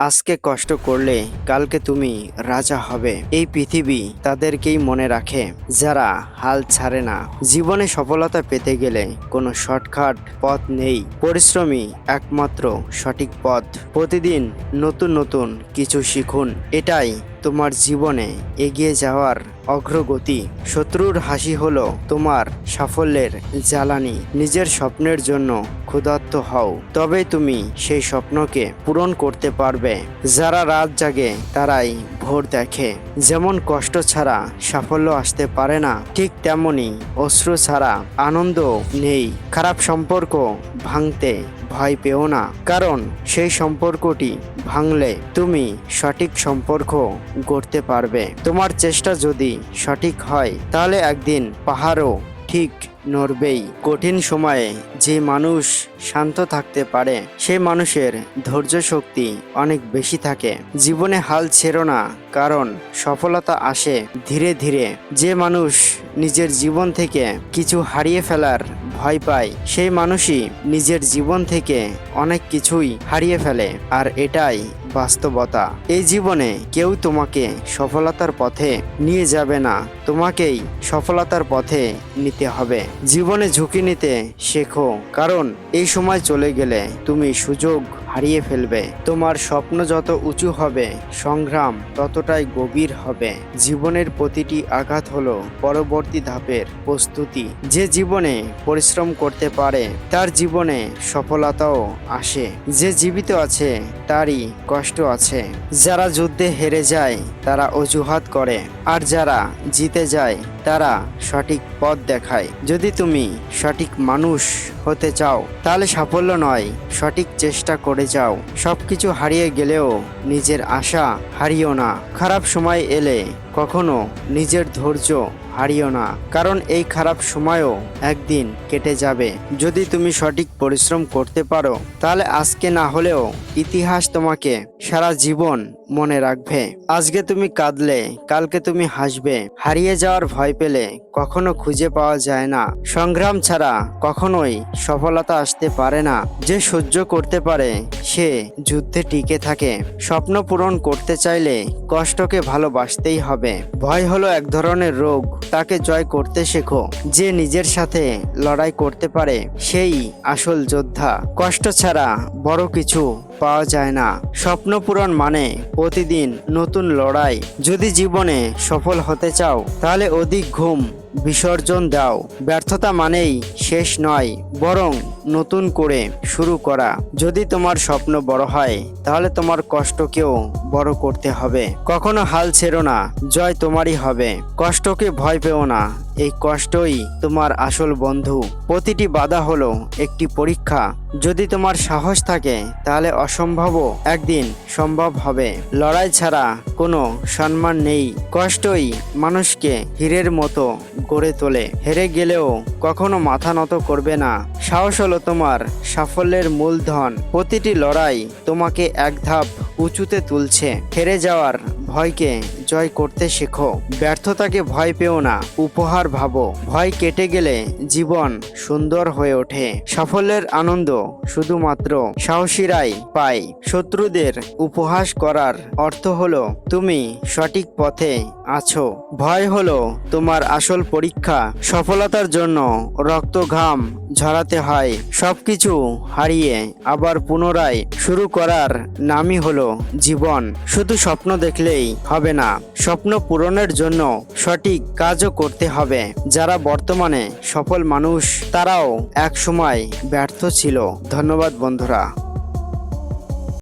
আজকে কষ্ট করলে কালকে তুমি রাজা হবে। এই পৃথিবী তাদেরকেই মনে রাখে যারা হাল ছাড়ে না। জীবনে সফলতা পেতে গেলে কোনো শর্টকাট পথ নেই, পরিশ্রমী একমাত্র সঠিক পথ। প্রতিদিন নতুন নতুন কিছু শিখুন, এটাই তোমার জীবনে এগিয়ে যাওয়ার অগ্রগতি। শত্রুর হাসি হলো তোমার সাফল্যের জ্বালানি। নিজের স্বপ্নের জন্য ক্ষুধার্ত হও, তবেই তুমি সেই স্বপ্নকে পূরণ করতে পারবে। যারা রাত জাগে তারাই ভোর দেখে। যেমন কষ্ট ছাড়া সাফল্য আসতে পারে না, ঠিক তেমনি অশ্রু ছাড়া আনন্দ নেই। খারাপ সম্পর্ক ভাঙতে ভয় পেও না, কারণ সেই সম্পর্কটি ভাঙলে তুমি সঠিক সম্পর্ক গড়তে পারবে। তোমার চেষ্টা যদি সঠিক হয় তাহলে একদিন পাহাড়ও ঠিক নড়বেই। কঠিন সময়ে যে মানুষ শান্ত থাকতে পারে সেই মানুষের ধৈর্য শক্তি অনেক বেশি থাকে। জীবনে হাল ছেড়ো না, কারণ সফলতা আসে ধীরে ধীরে। যে মানুষ নিজের জীবন থেকে কিছু হারিয়ে ফেলার ভয় পায় সেই মানুষই নিজের জীবন থেকে অনেক কিছুই হারিয়ে ফেলে, আর এটাই বাস্তবতা। এই জীবনে কেউ তোমাকে সফলতার পথে নিয়ে যাবে না, তোমাকেই সফলতার পথে নিতে হবে। জীবনে ঝুঁকি নিতে শেখো, কারণ এই সময় চলে গেলে তুমি সুযোগ হারিয়ে ফেলবে। তোমার স্বপ্ন যত উঁচু হবে, সংগ্রাম ততটাই গভীর হবে। জীবনের প্রতিটি আঘাত হলো পরবর্তী ধাপের প্রস্তুতি। যে জীবনে পরিশ্রম করতে পারে তার জীবনে সফলতাও আসে। যে জীবিত আছে তারই কষ্ট আছে। যারা যুদ্ধে হেরে যায় তারা অজুহাত করে, আর যারা জিতে যায় তারা সঠিক পথ দেখায়। যদি তুমি সঠিক মানুষ হতে চাও তাহলে সাফল্য নয়, সঠিক চেষ্টা করে যাও। সবকিছু হারিয়ে গেলেও নিজের আশা হারিও না। খারাপ সময় এলে কখনো নিজের ধৈর্য হারিও না, কারণ এই খারাপ সময়ও একদিন কেটে যাবে। যদি তুমি সঠিক পরিশ্রম করতে পারো তাহলে আজকে না হলেও ইতিহাস তোমাকে সারা জীবন মনে রাখবে। আজকে তুমি কাঁদলে কালকে তুমি হাসবে। হারিয়ে যাওয়ার ভয় পেলে কখনো খুঁজে পাওয়া যায় না। সংগ্রাম ছাড়া কখনোই সফলতা আসতে পারে না। যে সহ্য করতে পারে সে যুদ্ধে টিকে থাকে। স্বপ্ন পূরণ করতে চাইলে কষ্টকে ভালোবাসতেই হবে। ভয় হলো এক ধরনের রোগ, তাকে জয় করতে শেখো। যে নিজের সাথে লড়াই করতে পারে সেই আসল যোদ্ধা। কষ্ট ছাড়া বড় কিছু পাওয়া যায় না। স্বপ্ন পূরণ মানে প্রতিদিন নতুন লড়াই। যদি জীবনে সফল হতে চাও তাহলে অধিক ঘুম বিসর্জন দাও। ব্যর্থতা মানেই শেষ নয়, বরং নতুন করে শুরু করা। যদি তোমার স্বপ্ন বড় হয় তাহলে তোমার কষ্টকেও বড় করতে হবে। কখনো হাল ছেড়ো না, জয় তোমারই হবে। কষ্টকে ভয় পেও না, এই কষ্টই তোমার আসল বন্ধু। প্রতিটি বাধা হলো একটি পরীক্ষা। যদি তোমার সাহস থাকে তাহলে অসম্ভবও একদিন সম্ভব হবে। লড়াই ছাড়া কোনো সম্মান নেই। কষ্টই মানুষকে হীরের মতো গড়ে তোলে। হেরে গেলেও কখনো মাথা নত করবে না। সাহস হলো তোমার সাফল্যের মূলধন। প্রতিটি লড়াই তোমাকে এক ধাপ উঁচুতে তুলছে। হেরে যাওয়ার ভয়কে জয় করতে শেখো। ব্যর্থতাকে ভয় পেও না, উপহার ভাবো। ভয় কেটে গেলে জীবন সুন্দর হয়ে ওঠে। সাফল্যের আনন্দ শুধুমাত্র সাহসীরাই পায়। শত্রুদের উপহাস করার অর্থ হলো তুমি সঠিক পথে আছো। ভয় হলো তোমার আসল পরীক্ষা। সফলতার জন্য রক্ত ঘাম ঝরাতে হয়। সবকিছু হারিয়ে আবার পুনরায় শুরু করার নামই হলো জীবন। শুধু স্বপ্ন দেখলেই হবে না, স্বপ্ন পূরণের জন্য সঠিক কাজও করতে হবে। যারা বর্তমানে সফল মানুষ তারাও এক সময় ব্যর্থ ছিল। ধন্যবাদ বন্ধুরা।